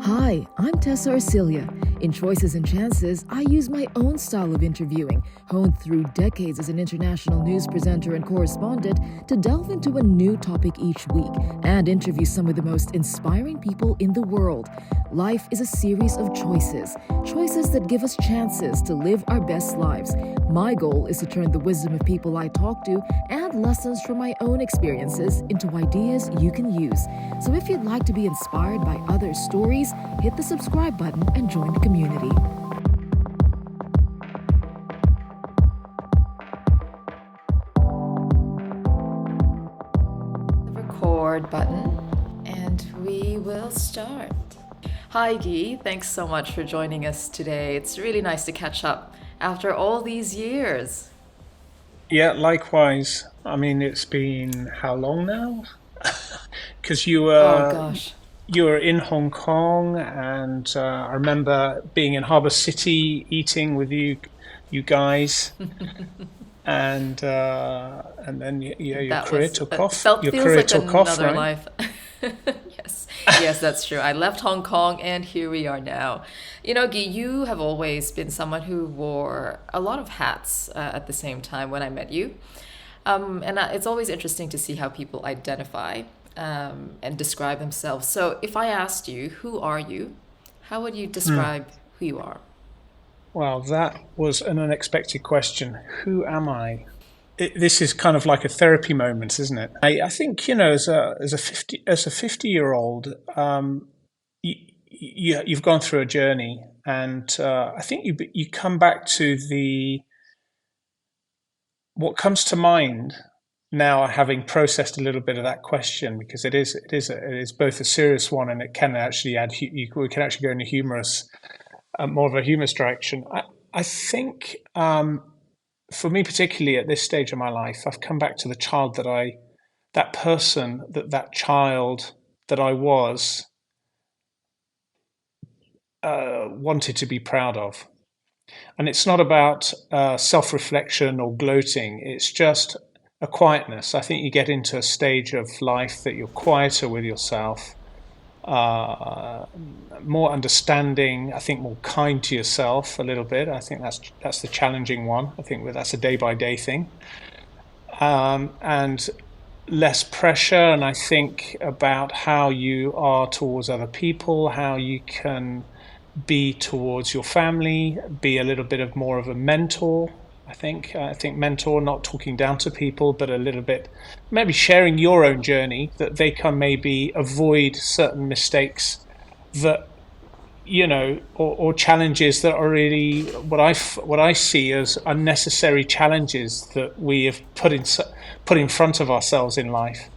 Hi, I'm Tesa Arcilla. In Choices and Chances, I use my own style of interviewing, honed through decades as an international news presenter and correspondent, to delve into a new topic each week and interview some of the most inspiring people in the world. Life is a series of choices that give us chances to live our best lives. My goal is to turn the wisdom of people I talk to and lessons from my own experiences into ideas you can use. So if you'd like to be inspired by other stories, hit the subscribe button and join the community. The record button, and we will start. Hi Guy, thanks so much for joining us today. It's really nice to catch up after all these years. Yeah, likewise. I mean, it's been how long now? Because you were Oh gosh. you were in Hong Kong, and I remember being in Harbour City eating with you guys, and then your That career was took that off. felt Your feels career like took off, another right? life. Yes. Yes, that's true. I left Hong Kong and here we are now. You know, Guy, you have always been someone who wore a lot of hats at the same time when I met you. It's always interesting to see how people identify and describe themselves. So if I asked you, who are you? How would you describe who you are? Well, that was an unexpected question. Who am I? This is kind of like a therapy moment, isn't it? I think as a 50-year-old, you've gone through a journey, and I think you come back to what comes to mind now, having processed a little bit of that question, because it is both a serious one, and it can actually we can actually go in a humorous, more of a humorous direction. I think. For me, particularly at this stage of my life, I've come back to the child that child that I was, wanted to be proud of. And it's not about self-reflection or gloating. It's just a quietness. I think you get into a stage of life that you're quieter with yourself, more understanding, I think more kind to yourself a little bit. I think that's the challenging one. I think that's a day-by-day thing. And less pressure, and I think about how you are towards other people, how you can be towards your family, be a little bit of more of a mentor. I think mentor, not talking down to people, but a little bit maybe sharing your own journey, that they can maybe avoid certain mistakes that, or challenges that are really what I see as unnecessary challenges that we have put in front of ourselves in life.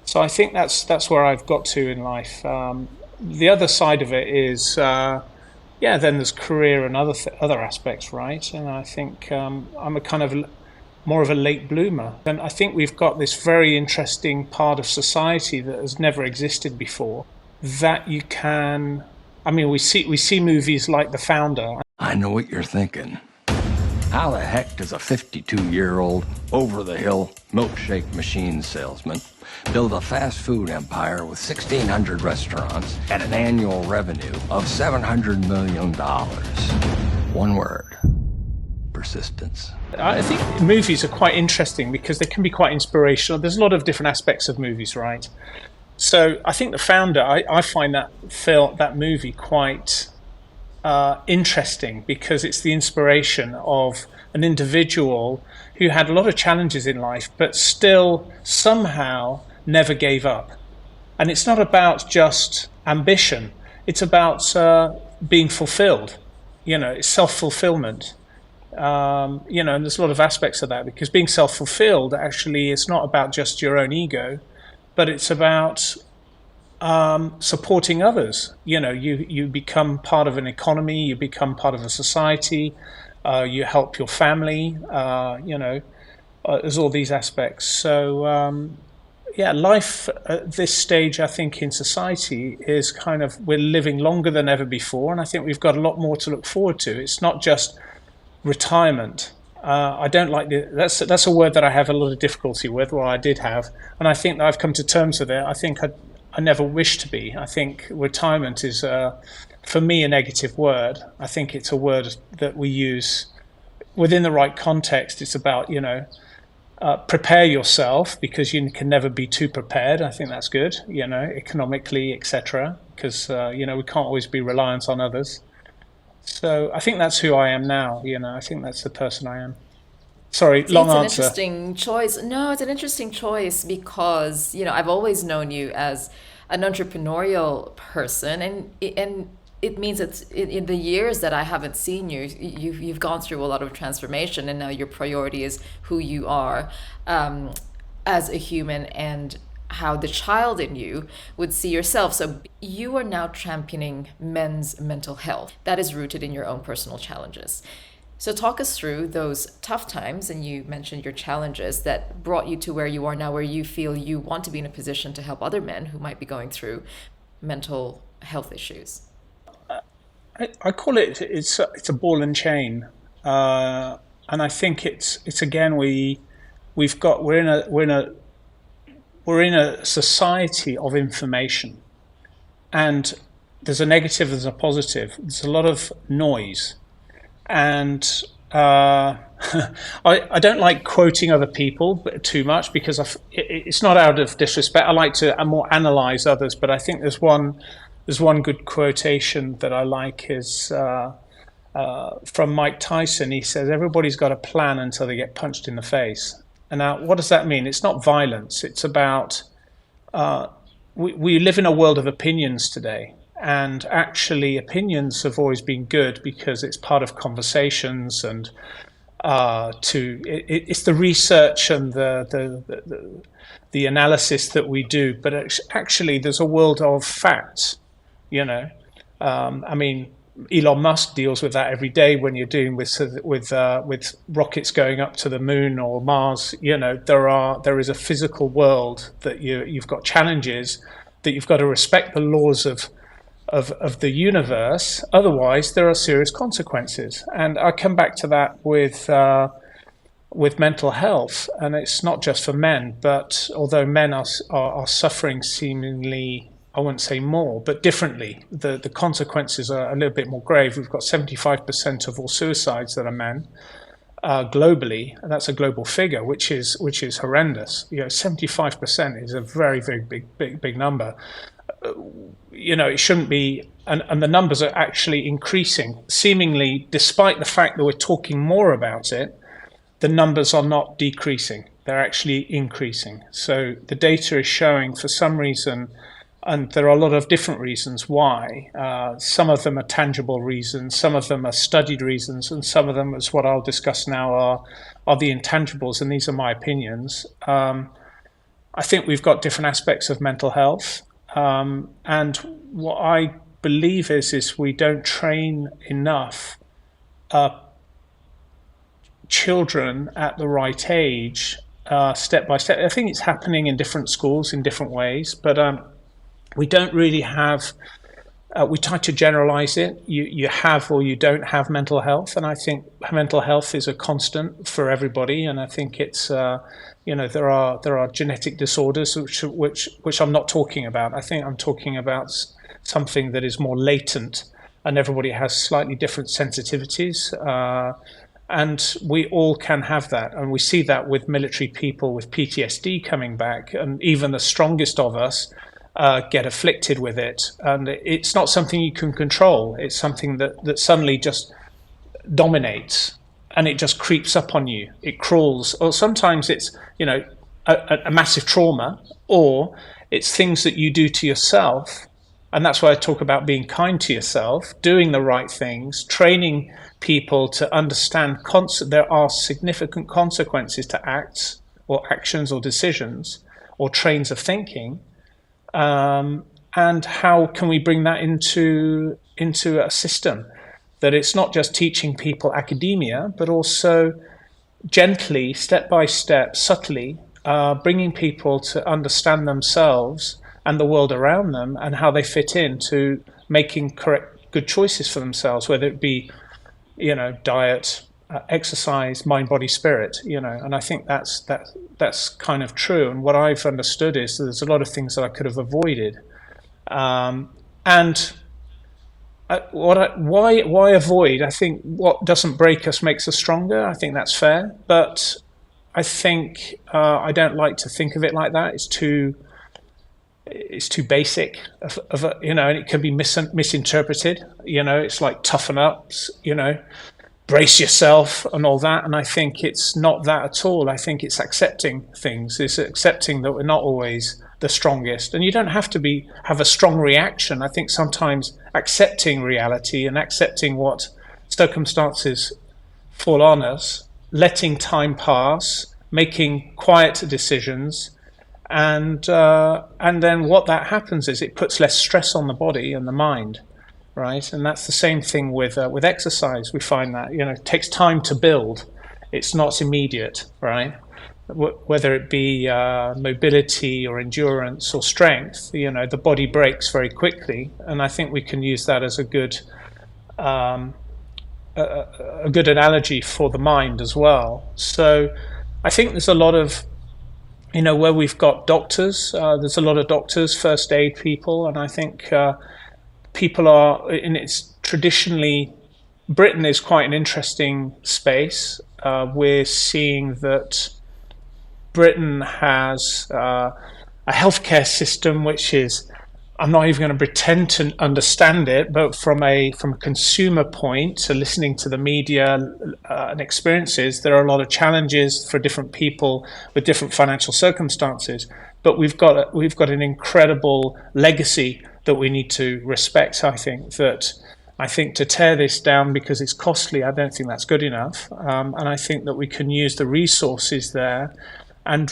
So I think that's where I've got to in life. The other side of it is, then there's career and other aspects, right? And I think I'm a kind of more of a late bloomer, and I think we've got this very interesting part of society that has never existed before. That you can, I mean, we see movies like The Founder. I know what you're thinking. How the heck does a 52-year-old, over-the-hill milkshake machine salesman build a fast food empire with 1,600 restaurants and an annual revenue of $700 million? One word: persistence. I think movies are quite interesting because they can be quite inspirational. There's a lot of different aspects of movies, right? So I think The Founder, I find that movie quite interesting because it's the inspiration of an individual who had a lot of challenges in life, but still somehow never gave up. And it's not about just ambition. It's about being fulfilled. It's self-fulfillment. And there's a lot of aspects of that, because being self-fulfilled, actually, it's not about just your own ego, but it's about supporting others. You become part of an economy, you become part of a society, you help your family, there's all these aspects. So, life at this stage, I think, in society is kind of, we're living longer than ever before, and I think we've got a lot more to look forward to. It's not just retirement. I don't like that's a word that I have a lot of difficulty with, or I did have, and I think that I've come to terms with it. I think I never wish to be. I think retirement is, for me, a negative word. I think it's a word that we use within the right context. It's about, prepare yourself, because you can never be too prepared. I think that's good, economically, etc. Because, we can't always be reliant on others. So I think that's who I am now. I think that's the person I am. Sorry, See, long it's an answer. interesting choice. No, it's an interesting choice because, I've always known you as an entrepreneurial person, and it means it's in the years that I haven't seen you, you've gone through a lot of transformation, and now your priority is who you are as a human and how the child in you would see yourself. So you are now championing men's mental health that is rooted in your own personal challenges. So talk us through those tough times, and you mentioned your challenges that brought you to where you are now, where you feel you want to be in a position to help other men who might be going through mental health issues. I call it's a ball and chain, and I think it's again we're in a society of information, and there's a negative, there's a positive. There's a lot of noise. And I don't like quoting other people too much, because it's not out of disrespect. I like to more analyze others, but I think there's one good quotation that I like is from Mike Tyson. He says, "Everybody's got a plan until they get punched in the face." And now, what does that mean? It's not violence. It's about we live in a world of opinions today. And actually, opinions have always been good because it's part of conversations, and it's the research and the analysis that we do. But actually, there's a world of facts. Elon Musk deals with that every day when you're dealing with rockets going up to the moon or Mars. There is a physical world that you've got challenges, that you've got to respect the laws of the universe. Otherwise, there are serious consequences. And I come back to that with mental health, and it's not just for men. But although men are suffering seemingly, I wouldn't say more, but differently, the consequences are a little bit more grave. We've got 75% of all suicides that are men globally, and that's a global figure, which is horrendous. 75% is a very, very big number. It shouldn't be, and the numbers are actually increasing. Seemingly, despite the fact that we're talking more about it, the numbers are not decreasing. They're actually increasing. So the data is showing, for some reason, and there are a lot of different reasons why. Some of them are tangible reasons, some of them are studied reasons, and some of them, as what I'll discuss now, are the intangibles, and these are my opinions. I think we've got different aspects of mental health. And what I believe is we don't train enough children at the right age, step by step. I think it's happening in different schools in different ways, but we don't really have. We try to generalize it. You have or you don't have mental health, and I think mental health is a constant for everybody. And I think it's there are genetic disorders which I'm not talking about. I think I'm talking about something that is more latent, and everybody has slightly different sensitivities. And we all can have that, and we see that with military people with PTSD coming back, and even the strongest of us get afflicted with it, and it's not something you can control. It's something that suddenly just dominates, and it just creeps up on you. It crawls, or sometimes it's a massive trauma, or it's things that you do to yourself. And that's why I talk about being kind to yourself, doing the right things, training people to understand there are significant consequences to acts or actions or decisions or trains of thinking. And how can we bring that into a system that it's not just teaching people academia, but also gently, step by step, subtly, bringing people to understand themselves and the world around them and how they fit into making good choices for themselves, whether it be, diet, exercise, mind, body, spirit, and I think that's kind of true. And what I've understood is that there's a lot of things that I could have avoided And why avoid? I think what doesn't break us makes us stronger. I think that's fair, but I think I don't like to think of it like that. It's too basic, and it can be misinterpreted. It's like toughen up, brace yourself and all that. And I think it's not that at all. I think it's accepting things. It's accepting that we're not always the strongest, and you don't have to have a strong reaction. I think sometimes accepting reality and accepting what circumstances fall on us, letting time pass, making quiet decisions, and then what that happens is it puts less stress on the body and the mind, right? And that's the same thing with exercise. We find that it takes time to build. It's not immediate, right? Whether it be mobility or endurance or strength, the body breaks very quickly, and I think we can use that as a good analogy for the mind as well. So I think there's a lot of where we've got doctors, there's a lot of doctors, first aid people, and I think people are, and it's traditionally, Britain is quite an interesting space. We're seeing that Britain has a healthcare system which is, I'm not even going to pretend to understand it, but from a consumer point, so listening to the media and experiences, there are a lot of challenges for different people with different financial circumstances. But we've got an incredible legacy that we need to respect. I think to tear this down because it's costly, I don't think that's good enough. And I think that we can use the resources there and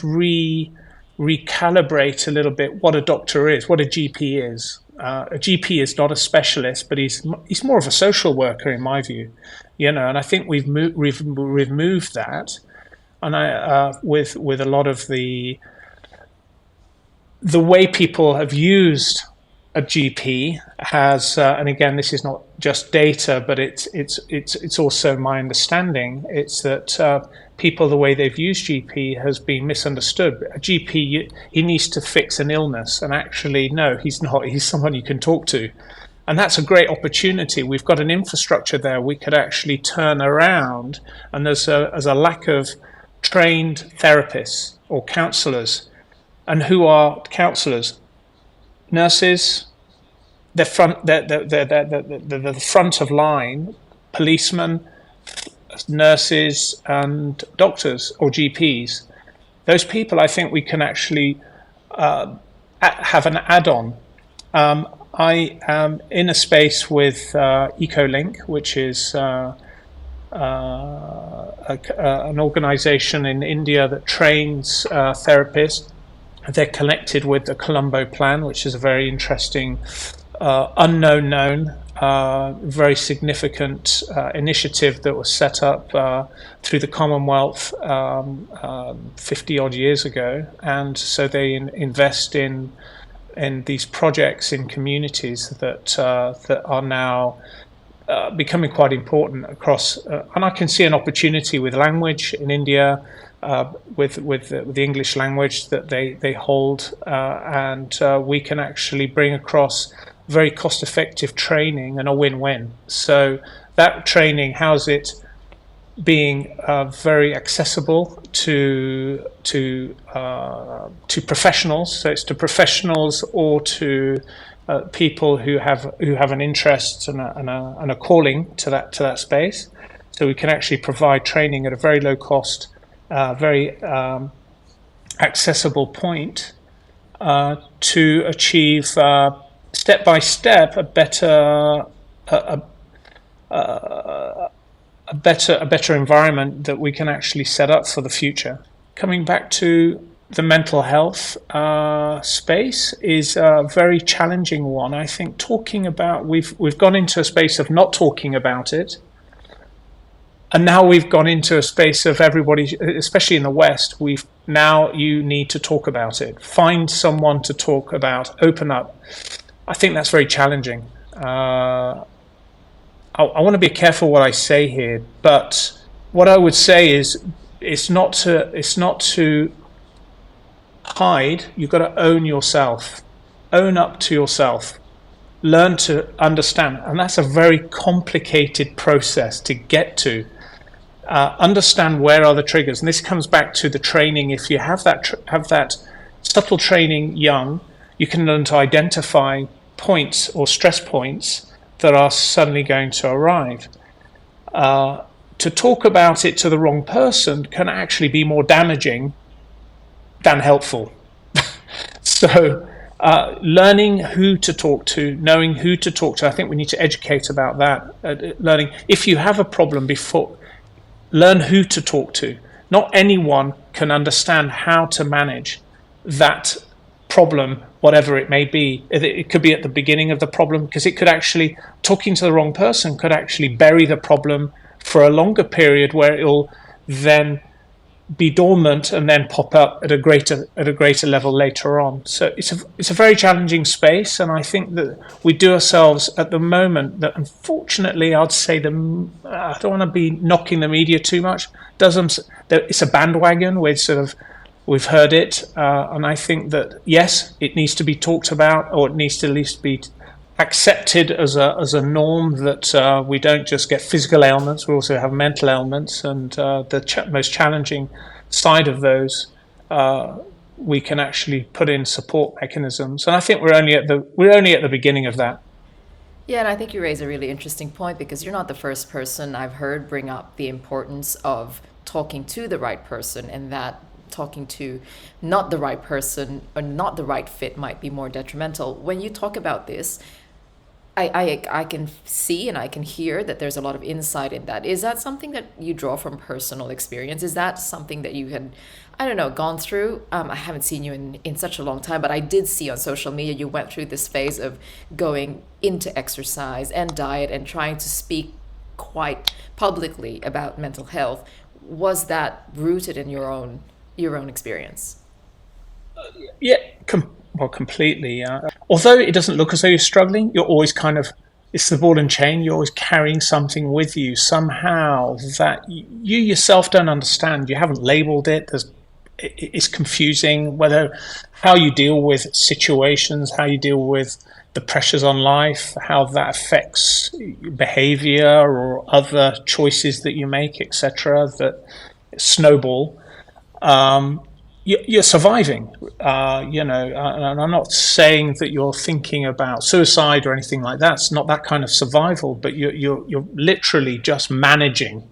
recalibrate a little bit what a doctor is, what a GP is. A GP is not a specialist, but he's more of a social worker in my view, and I think we've removed that, and with a lot of the way people have used a GP has, and again, this is not just data, but it's also my understanding. It's that people, the way they've used GP has been misunderstood. A GP, he needs to fix an illness, and actually, no, he's not. He's someone you can talk to, and that's a great opportunity. We've got an infrastructure there we could actually turn around, and there's a lack of trained therapists or counsellors. And who are counsellors? Nurses. They're the front of line, policemen, nurses and doctors or GPs. Those people, I think we can actually have an add-on. I am in a space with EcoLink, which is an organization in India that trains therapists. They're connected with the Colombo Plan, which is a very interesting unknown, very significant initiative that was set up through the Commonwealth 50 odd years ago, and so they invest in these projects in communities that are now becoming quite important across. And I can see an opportunity with language in India, with the English language that they hold, and we can actually bring across very cost-effective training and a win-win. So that training, how's it being very accessible to professionals? So it's to professionals or to people who have an interest and a calling to that space. So we can actually provide training at a very low cost, very accessible point to achieve step by step a better environment that we can actually set up for the future. Coming back to the mental health space is a very challenging one. I think talking about we've gone into a space of not talking about it, and now we've gone into a space of everybody, especially in the West. You need to talk about it. Find someone to talk about. Open up. I think that's very challenging. I want to be careful what I say here, but what I would say is it's not to hide. You've got to own yourself. own up to yourself, learn to understand, and that's a very complicated process to get to. Understand where are the triggers, and this comes back to the training. If you have that subtle training young, you can learn to identify points or stress points that are suddenly going to arrive. To talk about it to the wrong person can actually be more damaging than helpful. So learning who to talk to, knowing who to talk to, I think we need to educate about that. Learning, if you have a problem before, learn who to talk to. Not anyone can understand how to manage that problem, whatever it may be. It could be at the beginning of the problem, because it could actually, talking to the wrong person could actually bury the problem for a longer period, where it'll then be dormant and then pop up at a greater level later on. So it's a very challenging space, and I think that we do ourselves at the moment that, unfortunately, I'd say I don't want to be knocking the media too much. It's a bandwagon. We've heard it, and I think that yes, it needs to be talked about, or it needs to at least be accepted as a norm, that we don't just get physical ailments, we also have mental ailments, and the most challenging side of those we can actually put in support mechanisms, and I think we're only at the beginning of that. Yeah, and I think you raise a really interesting point, because you're not the first person I've heard bring up the importance of talking to the right person, and that talking to not the right person or not the right fit might be more detrimental. When you talk about this, I can see and I can hear that there's a lot of insight in that. Is that something that you draw from personal experience? Is that something that you had, I don't know, gone through? I haven't seen you in such a long time, but I did see on social media you went through this phase of going into exercise and diet and trying to speak quite publicly about mental health. Was that rooted in your own experience? Yeah, completely. Although it doesn't look as though you're struggling, you're always it's the ball and chain. You're always carrying something with you somehow that you yourself don't understand. You haven't labeled it. It's confusing how you deal with situations, how you deal with the pressures on life, how that affects behavior or other choices that you make, etc., that snowball. You're surviving, and I'm not saying that you're thinking about suicide or anything like that. It's not that kind of survival, but you're literally just managing,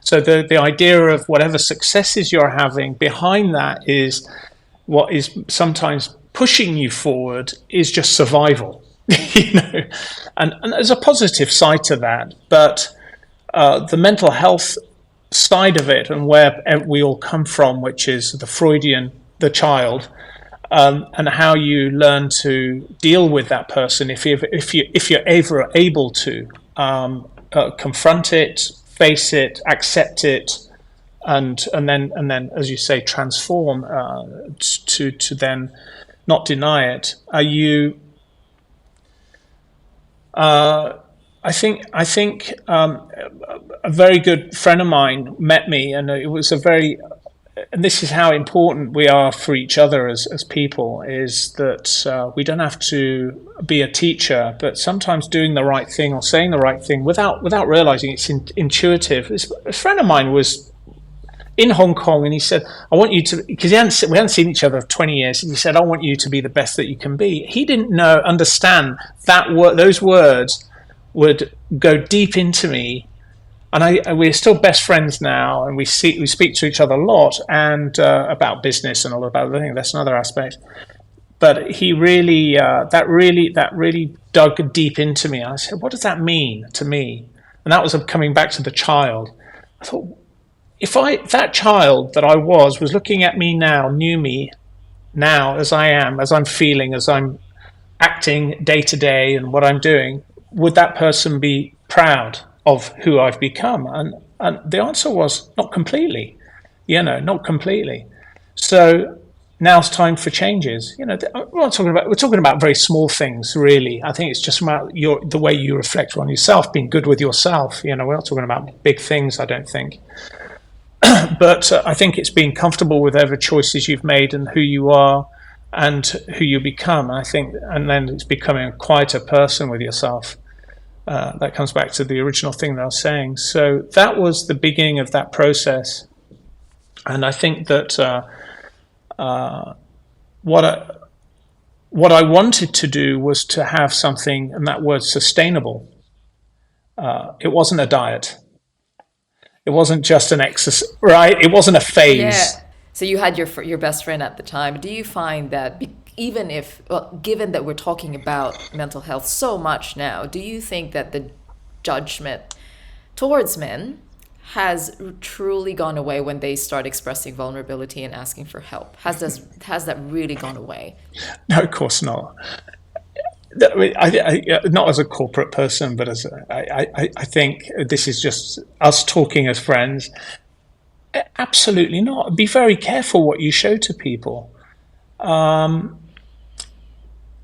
So the idea of whatever successes you're having, behind that is what is sometimes pushing you forward is just survival, and there's a positive side to that, but the mental health side of it, and where we all come from, which is the Freudian, the child, and how you learn to deal with that person if you're ever able to confront it, face it, accept it, and then as you say, transform to then not deny it. I think a very good friend of mine met me, and it was and this is how important we are for each other as people, is that we don't have to be a teacher, but sometimes doing the right thing or saying the right thing without realizing it's intuitive. A friend of mine was in Hong Kong, and he said, "I want you to," because we hadn't seen each other for 20 years, and he said, "I want you to be the best that you can be." He didn't understand that those words would go deep into me, and we're still best friends now, and we speak to each other a lot, and about business and all about everything. That's another aspect. But he really that really dug deep into me. I said, "What does that mean to me?" And that was coming back to the child. I thought, if that child that I was looking at me now, knew me now as I am, as I'm feeling, as I'm acting day to day, and what I'm doing, would that person be proud of who I've become? And the answer was not completely, not completely. So now it's time for changes. We're talking about very small things, really. I think it's just about the way you reflect on yourself, being good with yourself. We're not talking about big things, I don't think. But I think it's being comfortable with whatever choices you've made and who you are, and who you become. I think, and then it's becoming a quieter person with yourself. That comes back to the original thing that I was saying. So that was the beginning of that process. And I think that what I wanted to do was to have something, and that word sustainable. It wasn't a diet. It wasn't just an exercise, right? It wasn't a phase. Yeah. So you had your best friend at the time. Do you find that even if, well, given that we're talking about mental health so much now, do you think that the judgment towards men has truly gone away when they start expressing vulnerability and asking for help? Has that really gone away? No, of course not. I, not as a corporate person, but as I think this is just us talking as friends. Absolutely not. Be very careful what you show to people.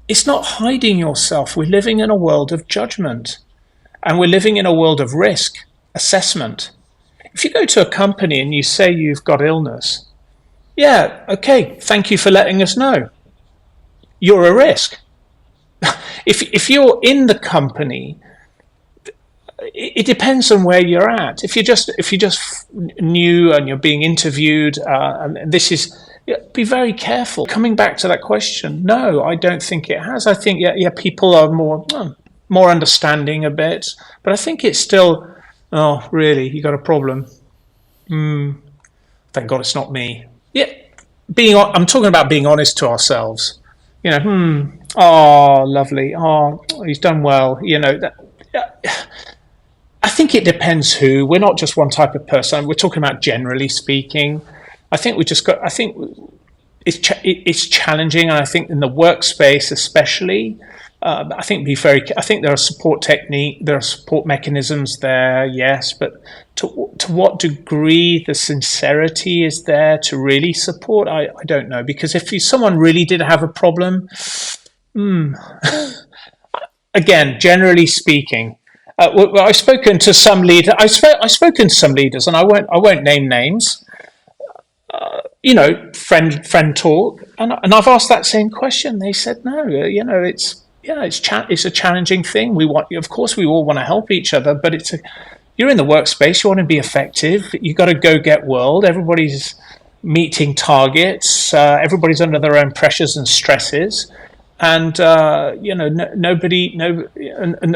It's not hiding yourself. We're living in a world of judgment, and we're living in a world of risk assessment. If you go to a company and you say you've got illness, yeah, okay, thank you for letting us know. You're a risk. If you're in the company, it depends on where you're at. If you're just new and you're being interviewed, and this is, be very careful. Coming back to that question, no, I don't think it has. I think people are more understanding a bit, but I think it's still, oh, really, you got a problem? Thank God it's not me. Yeah, I'm talking about being honest to ourselves. Oh, lovely. Oh, he's done well. I think it depends who. We're not just one type of person. We're talking about generally speaking. I think it's challenging, and I think in the workspace especially, I think there are support mechanisms there, yes, but to what degree the sincerity is there to really support, I don't know, because if someone really did have a problem, again, generally speaking, I've spoken to some leaders. I've spoken to some leaders, and I won't name names. Friend talk, and I've asked that same question. They said no. It's a challenging thing. Of course, we all want to help each other, but you're in the workspace. You want to be effective. You got to go get world. Everybody's meeting targets. Everybody's under their own pressures and stresses. And and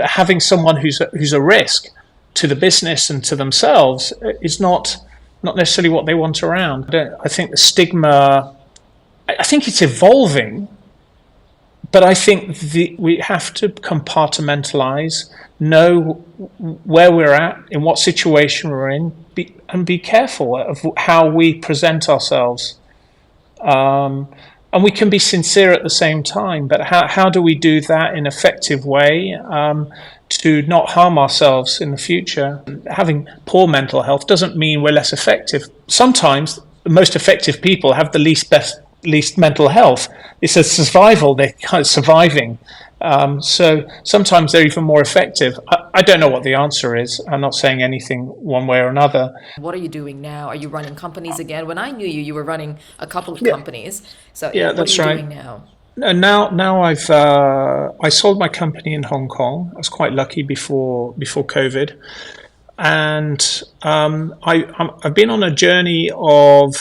having someone who's a risk to the business and to themselves is not necessarily what they want around. I think the stigma, I think it's evolving, but I think we have to compartmentalize, know where we're at, in what situation we're in, and be careful of how we present ourselves. And we can be sincere at the same time, but how do we do that in an effective way to not harm ourselves in the future? Having poor mental health doesn't mean we're less effective. Sometimes the most effective people have the least mental health. It's a survival, they're kind of surviving. So sometimes they're even more effective. I don't know what the answer is. I'm not saying anything one way or another. What are you doing now? Are you running companies again? When I knew you were running a couple of companies. So what are you doing now? Now I sold my company in Hong Kong. I was quite lucky before COVID, and I've been on a journey of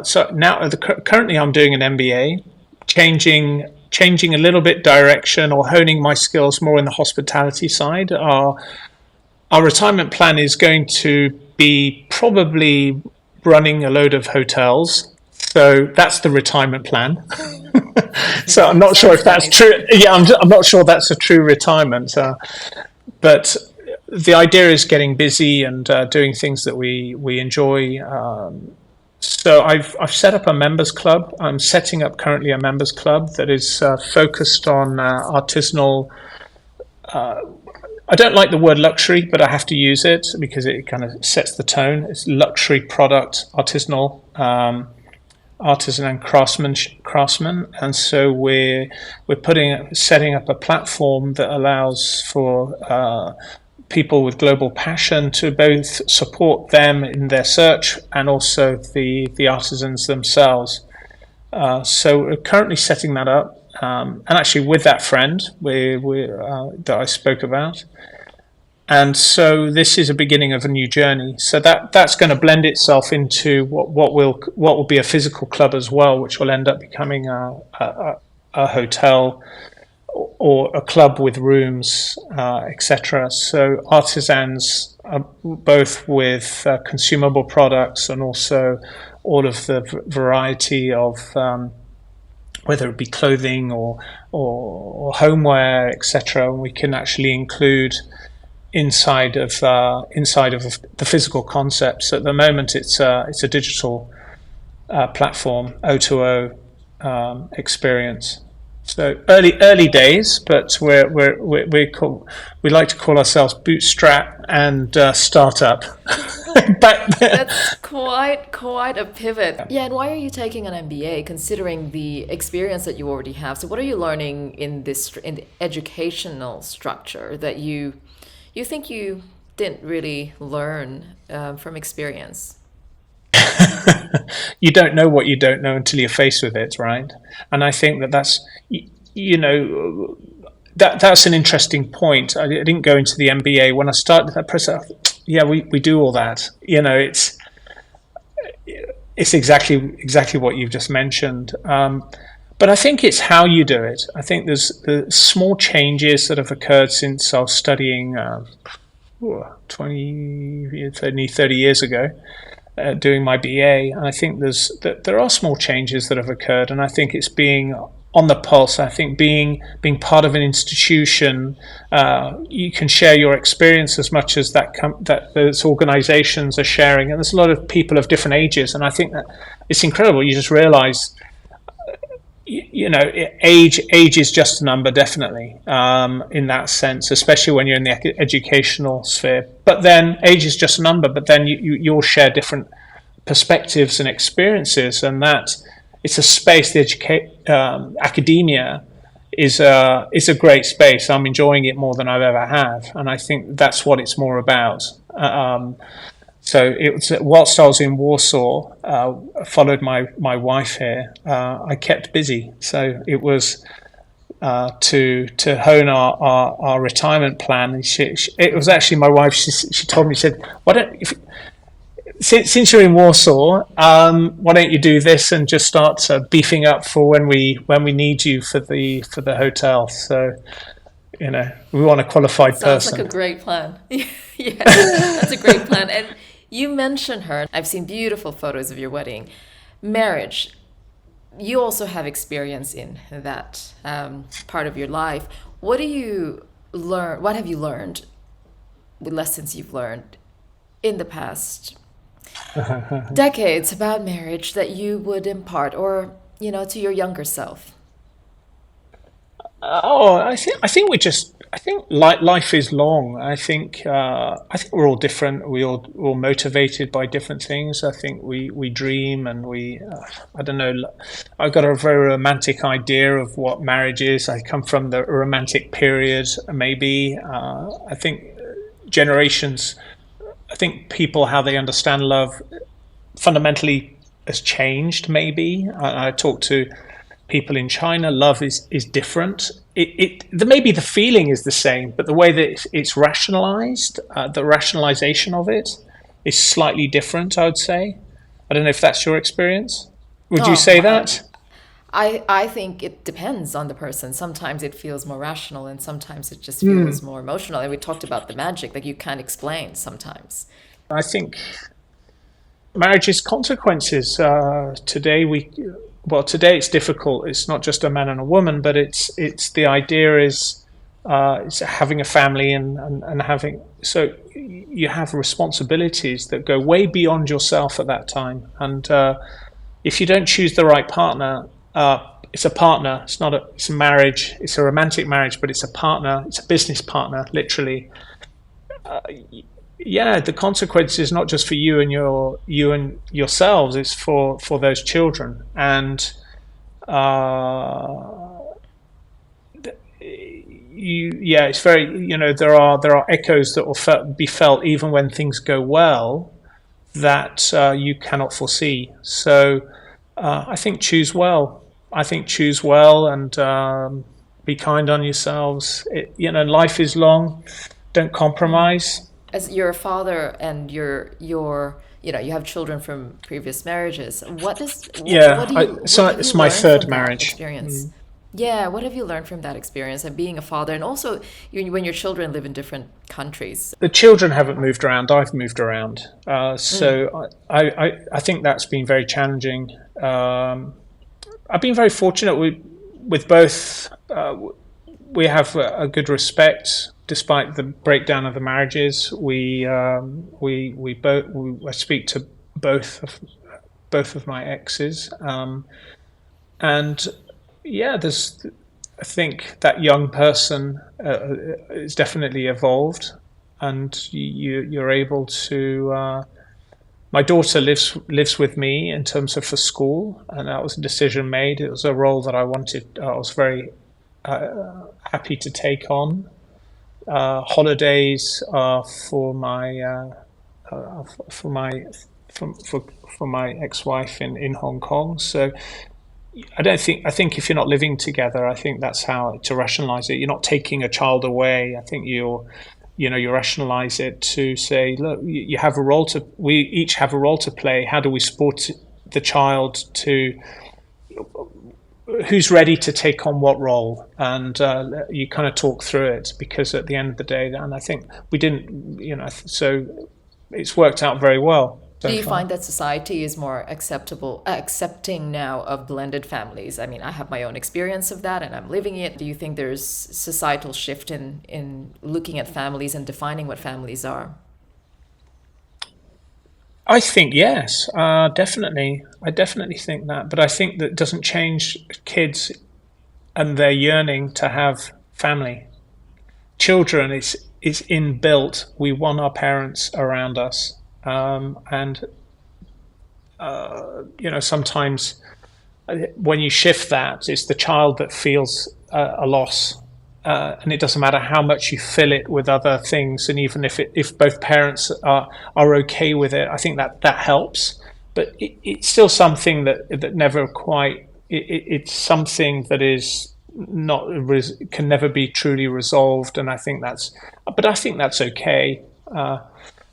so now currently I'm doing an MBA, changing a little bit direction or honing my skills more in the hospitality side. Our retirement plan is going to be probably running a load of hotels. So that's the retirement plan. So I'm not sure if that's true. Yeah, I'm not sure that's a true retirement. But the idea is getting busy and doing things that we enjoy. So I've set up a members club. I'm setting up currently a members club that is focused on artisanal. I don't like the word luxury, but I have to use it because it kind of sets the tone. It's luxury product, artisanal, artisan and craftsman, and so we're setting up a platform that allows for people with global passion to both support them in their search and also the artisans themselves. So we're currently setting that up, and actually with that friend that I spoke about. And so this is a beginning of a new journey. So that's going to blend itself into what will be a physical club as well, which will end up becoming a hotel or a club with rooms, etc. So artisans, both with consumable products and also all of the variety of whether it be clothing or homeware, etc. And we can actually include inside of the physical concepts. At the moment, it's a digital platform, O2O experience. So early days, but we like to call ourselves bootstrap and startup. That's quite a pivot. Yeah, and why are you taking an MBA considering the experience that you already have? So what are you learning in the educational structure that you think you didn't really learn from experience? You don't know what you don't know until you're faced with it, right? And I think that's that's an interesting point. I didn't go into the MBA when I started that process. Yeah, we do all that. It's exactly what you've just mentioned. But I think it's how you do it. I think there's the small changes that have occurred since I was studying 30 years ago, doing my BA. And I think there are small changes that have occurred. And I think it's being on the pulse. I think being part of an institution, you can share your experience as much as that those organizations are sharing. And there's a lot of people of different ages. And I think that it's incredible. You just realize age is just a number, definitely, in that sense, especially when you're in the educational sphere. But then age is just a number, but then you'll share different perspectives and experiences, and that it's a space. Academia is a great space. I'm enjoying it more than I've ever have, and I think that's what it's more about. So it was whilst I was in Warsaw, followed my wife here. I kept busy, so it was to hone our retirement plan. And it was actually my wife. She told me, she said, "Why don't since you're in Warsaw, why don't you do this and just start beefing up for when we need you for the hotel?" So we want a qualified person. Sounds like a great plan. Yeah, that's a great plan. And you mentioned her. I've seen beautiful photos of your wedding. Marriage. You also have experience in that part of your life. What do you learn? What have you learned? Lessons you've learned in the past decades about marriage that you would impart, or to your younger self? I think life is long. I think we're all different. We're all motivated by different things. I think we dream, and I don't know. I've got a very romantic idea of what marriage is. I come from the romantic period, maybe. I think generations. I think people, how they understand love, fundamentally has changed. Maybe I talk to people in China. Love is different. Maybe the feeling is the same, but the way that it's rationalized, the rationalization of it is slightly different, I would say. I don't know if that's your experience. Would you say that? I think it depends on the person. Sometimes it feels more rational, and sometimes it just feels more emotional. And we talked about the magic that you can't explain sometimes. I think marriage is consequences. Today it's difficult. It's not just a man and a woman, but it's the idea is it's having a family and having, so you have responsibilities that go way beyond yourself at that time. And if you don't choose the right partner, it's a partner. It's a marriage. It's a romantic marriage, but it's a partner. It's a business partner, literally. The consequence is not just for you and yourselves. It's for those children. And it's very, there are echoes that will be felt even when things go well that you cannot foresee. So I think choose well. I think choose well and be kind on yourselves. Life is long. Don't compromise. As you're a father and you have children from previous marriages, Yeah, so what have you it's my learned third from that marriage. experience? Yeah, what have you learned from that experience of being a father, and also when your children live in different countries? The children haven't moved around. I've moved around. So I think that's been very challenging. I've been very fortunate with both. We have a good respect despite the breakdown of the marriages. I speak to both of my exes, and yeah, I think that young person is definitely evolved, and you're able to. My daughter lives with me in terms of for school, and that was a decision made. It was a role that I wanted. I was very happy to take on. Holidays for my ex-wife in Hong Kong. So I think if you're not living together, I think that's how to rationalize it. You're not taking a child away. I think you rationalize it to say, look, you have a role we each have a role to play. How do we support the child to who's ready to take on what role? And you kind of talk through it, because at the end of the day, and I think we didn't, so it's worked out very well. Do you find that society is more accepting now of blended families? I mean, I have my own experience of that and I'm living it. Do you think there's societal shift in looking at families and defining what families are? I think yes, definitely. I definitely think that, but I think that doesn't change kids and their yearning to have family. Children is inbuilt. We want our parents around us. And sometimes when you shift that, it's the child that feels a loss, and it doesn't matter how much you fill it with other things. And even if both parents are okay with it, I think that helps. But it's still something that never quite. It's something that is not can never be truly resolved, and I think that's okay.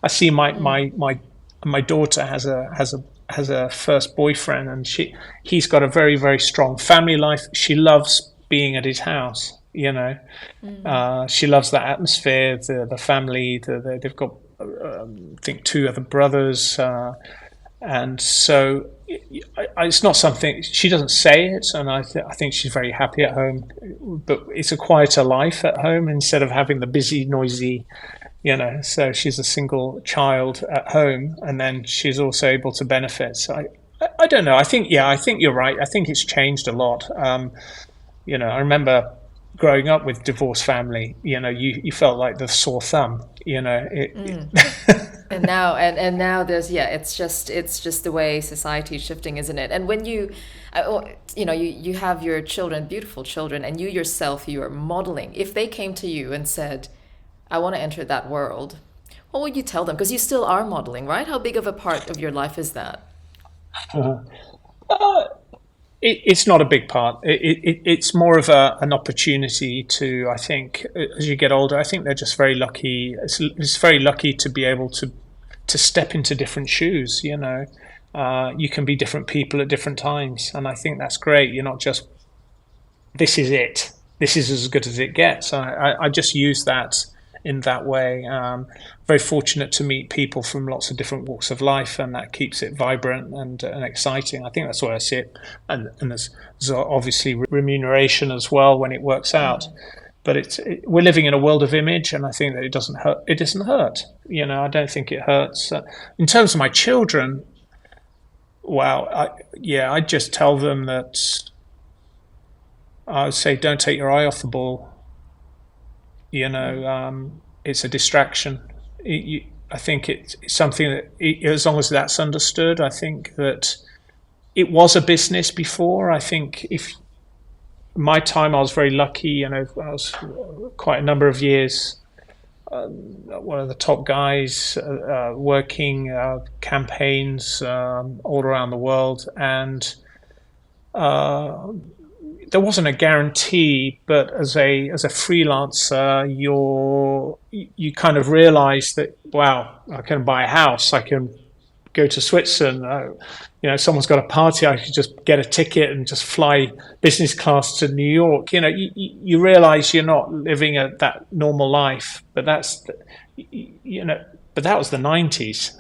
I see my daughter has a first boyfriend, and he's got a very, very strong family life. She loves being at his house. She loves that atmosphere, the family. They've got I think two other brothers, and so it's not something she doesn't say it, and I think she's very happy at home. But it's a quieter life at home instead of having the busy, noisy. So she's a single child at home, and then she's also able to benefit. So I don't know. I think you're right. I think it's changed a lot. I remember growing up with divorced family. You felt like the sore thumb. And now there's it's just the way society is shifting, isn't it? And when you have your children, beautiful children, and you yourself, you are modeling. If they came to you and said, I want to enter that world, what would you tell them? Because you still are modeling, right? How big of a part of your life is that? It's not a big part. It's more of an opportunity to, I think, as you get older, I think they're just very lucky. It's very lucky to be able to step into different shoes, You can be different people at different times. And I think that's great. You're not just, this is it. This is as good as it gets. I just use that in that way. Very fortunate to meet people from lots of different walks of life, and that keeps it vibrant and exciting. I think that's where I see it. And there's obviously remuneration as well when it works out. But we're living in a world of image, and I think that it doesn't hurt. It doesn't hurt. I don't think it hurts. In terms of my children, I just tell them that I would say, don't take your eye off the ball. It's a distraction. I think it's something that, as long as that's understood, I think that it was a business before. I think if my time, I was very lucky. I was quite a number of years one of the top guys working campaigns all around the world, and there wasn't a guarantee, but as a freelancer, you kind of realize that, wow, I can buy a house, I can go to Switzerland. Someone's got a party, I could just get a ticket and just fly business class to New York. You realize you're not living that normal life, but that was the 90s.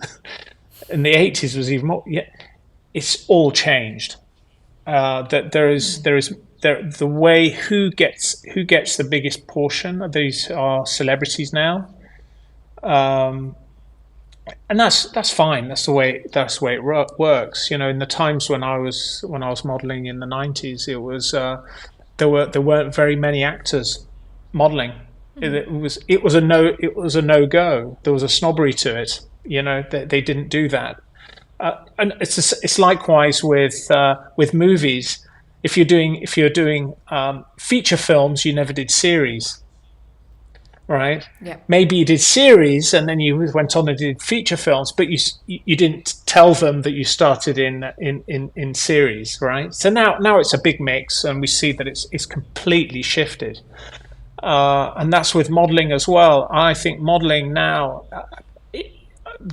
In the 80s was even more. Yeah, it's all changed. That there is the way who gets the biggest portion of these are celebrities now. And that's fine. That's the way it works. In the times when I was modeling in the 90s, it was there weren't very many actors modeling. Mm-hmm. It was a no go. There was a snobbery to it. They didn't do that. And it's likewise with movies. If you're doing feature films, you never did series. Right. Yeah. Maybe you did series and then you went on and did feature films, but you didn't tell them that you started in series, right? So now it's a big mix, and we see that it's completely shifted, and that's with modeling as well. I think modeling now,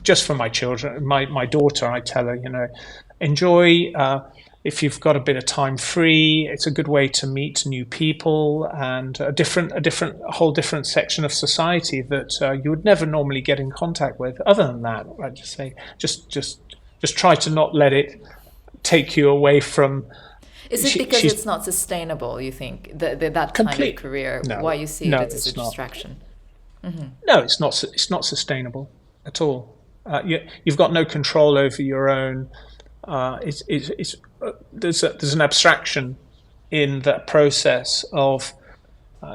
just for my children, my daughter, I tell her, enjoy. If you've got a bit of time free, it's a good way to meet new people and a whole different section of society that you would never normally get in contact with. Other than that, I'd just say, just try to not let it take you away from. Is it because it's not sustainable? You think that kind of career? No, why you see it as a distraction? Mm-hmm. No, it's not. It's not sustainable at all. You've got no control over your own. There's an abstraction in that process of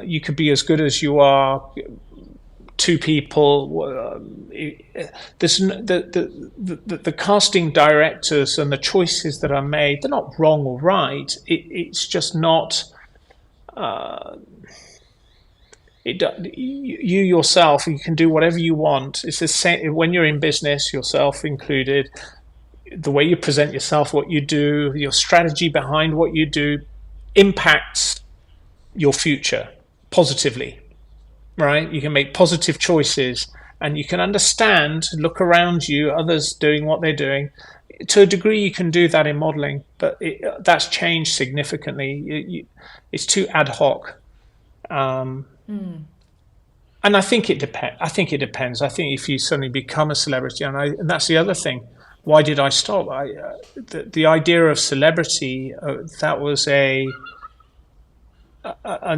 you could be as good as you are. Two people. There's the casting directors and the choices that are made. They're not wrong or right. It's just not. You yourself, you can do whatever you want. It's the same when you're in business, yourself included. The way you present yourself, what you do, your strategy behind what you do impacts your future positively, right? You can make positive choices and you can understand, look around you, others doing what they're doing. To a degree, you can do that in modeling, but that's changed significantly. It's too ad hoc. And I think it depends. I think if you suddenly become a celebrity, and that's the other thing. Why did I stop? The idea of celebrity, that was an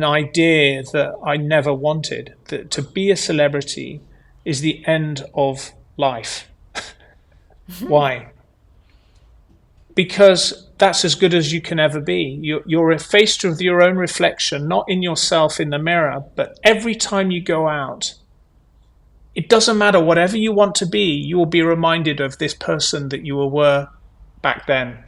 idea that I never wanted. That to be a celebrity is the end of life. Why? Because that's as good as you can ever be. You're faced with your own reflection, not in yourself in the mirror, but every time you go out, it doesn't matter, whatever you want to be, you will be reminded of this person that you were back then.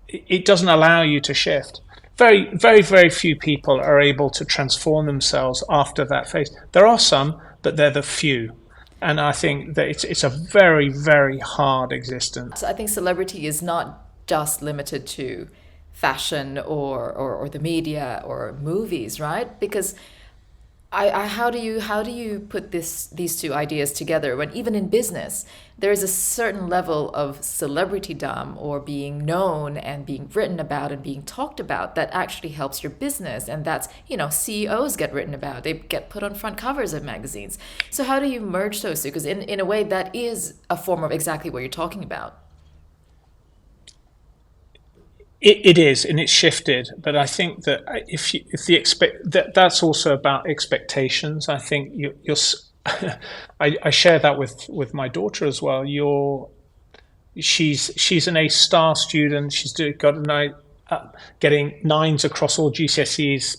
It doesn't allow you to shift. Very, very, very few people are able to transform themselves after that phase. There are some, but they're the few. And I think that it's a very, very hard existence. So I think celebrity is not just limited to fashion or the media or movies, right? Because how do you put these two ideas together when even in business there is a certain level of celebritydom or being known and being written about and being talked about that actually helps your business, and that's CEOs get written about, they get put on front covers of magazines. So how do you merge those two? Because in a way that is a form of exactly what you're talking about. It is, and it's shifted. But I think that that's also about expectations. I think I share that with my daughter as well. She's an A-star student. She's getting 9s across all GCSEs,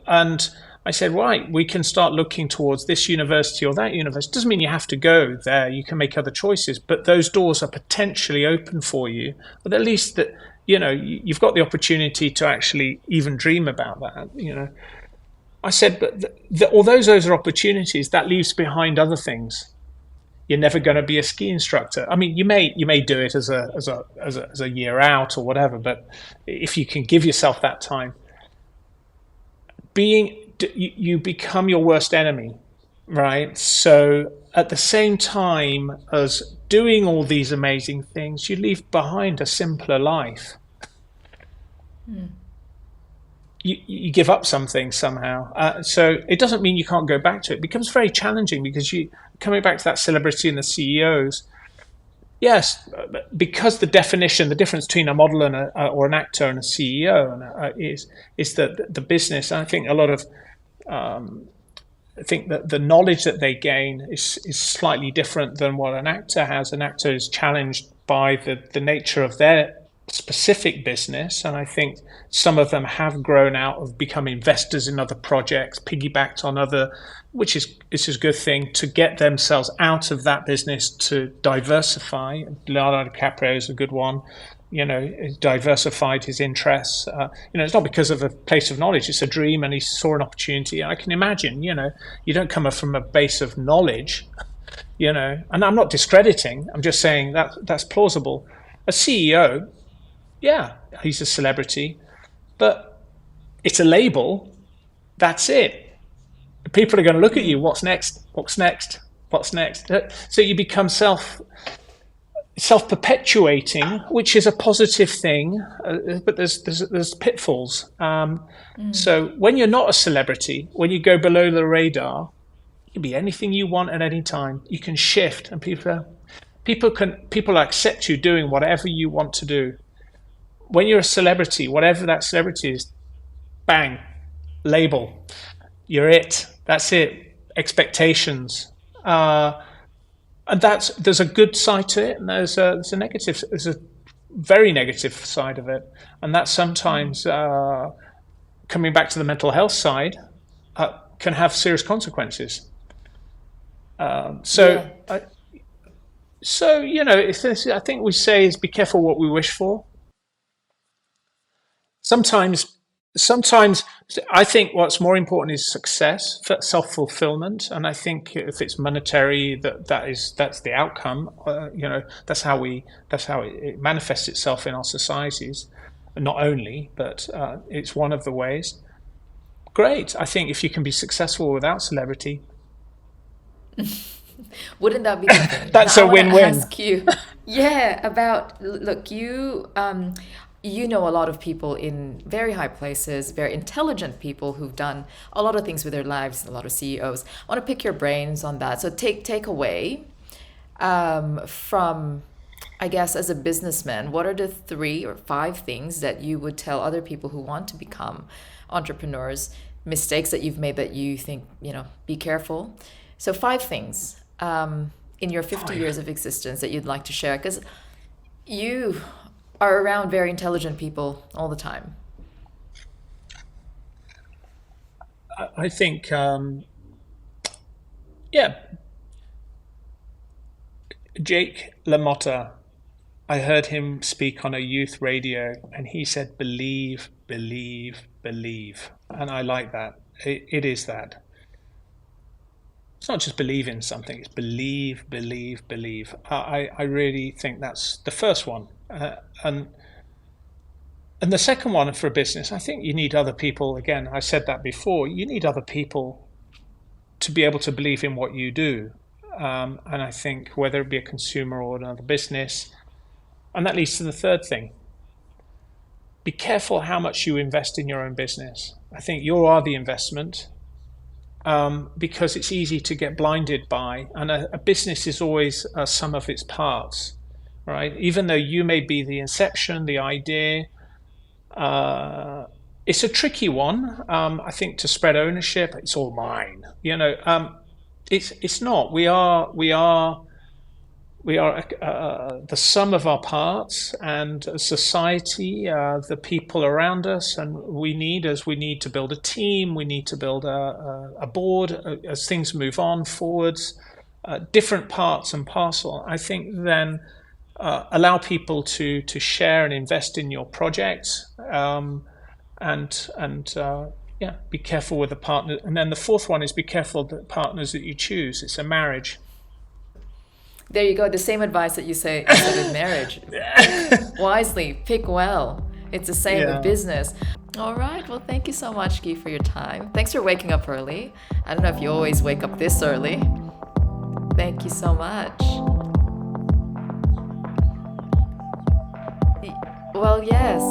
and I said, right, we can start looking towards this university or that university. Doesn't mean you have to go there. You can make other choices, but those doors are potentially open for you. But at least that. You've got the opportunity to actually even dream about that. I said, but although those are opportunities, that leaves behind other things. you're never going to be a ski instructor. I mean, you may do it as a year out or whatever, but if you can give yourself that time, you become your worst enemy, right? So at the same time as doing all these amazing things, you leave behind a simpler life. You give up something somehow. So it doesn't mean you can't go back to it. It becomes very challenging because coming back to that celebrity and the CEOs, yes, because the difference between a model and or an actor and a CEO is that the business. I think a lot of I think that the knowledge that they gain is slightly different than what an actor has. An actor is challenged by the nature of their specific business, and I think some of them have grown out of becoming investors in other projects, piggybacked on other, which is a good thing, to get themselves out of that business to diversify. Leonardo DiCaprio is a good one. Diversified his interests. It's not because of a place of knowledge. It's a dream, and he saw an opportunity. I can imagine. You don't come from a base of knowledge. And I'm not discrediting. I'm just saying that's plausible. A CEO, yeah, he's a celebrity, but it's a label. That's it. People are going to look at you. What's next? What's next? What's next? So you become self-perpetuating, which is a positive thing, but there's pitfalls. So when you're not a celebrity, when you go below the radar, you can be anything you want at any time. You can shift, and people accept you doing whatever you want to do. When you're a celebrity, whatever that celebrity is, bang, label, you're it. That's it. Expectations. And there's a good side to it, and there's a very negative side of it, and that sometimes coming back to the mental health side can have serious consequences. I think we say is be careful what we wish for. Sometimes I think what's more important is success, self-fulfillment, and I think if it's monetary, that's the outcome. That's how it manifests itself in our societies. Not only, but it's one of the ways. Great. I think if you can be successful without celebrity, wouldn't that be the thing? that's Now, a I want to win-win. ask you, look, you know a lot of people in very high places, very intelligent people who've done a lot of things with their lives, a lot of CEOs. I want to pick your brains on that. So take away from, I guess, as a businessman, what are the 3 or 5 things that you would tell other people who want to become entrepreneurs, mistakes that you've made that you think, be careful? So 5 things in your 50 years of existence that you'd like to share, because you are around very intelligent people all the time. I think, Jake LaMotta, I heard him speak on a youth radio, and he said, believe, believe, believe. And I like that. It is that. It's not just believe in something, it's believe, believe, believe. I really think that's the first one. And the second one for a business, I think you need other people. Again, I said that before. You need other people to be able to believe in what you do. And I think whether it be a consumer or another business, and that leads to the third thing. Be careful how much you invest in your own business. I think you are the investment, because it's easy to get blinded by, and a business is always a sum of its parts, right? Even though you may be the inception, the idea, it's a tricky one. I think to spread ownership, it's all mine. It's not. We are the sum of our parts, and society, the people around us, and we need to build a team. We need to build a board as things move on forwards. Different parts and parcel. I think then allow people to share and invest in your projects, be careful with the partner. And then the fourth one is be careful of the partners that you choose. It's a marriage. There you go. The same advice that you said in marriage. Pick wisely, pick well. It's the same with business. All right. Well, thank you so much, Guy, for your time. Thanks for waking up early. I don't know if you always wake up this early. Thank you so much. Well, yes.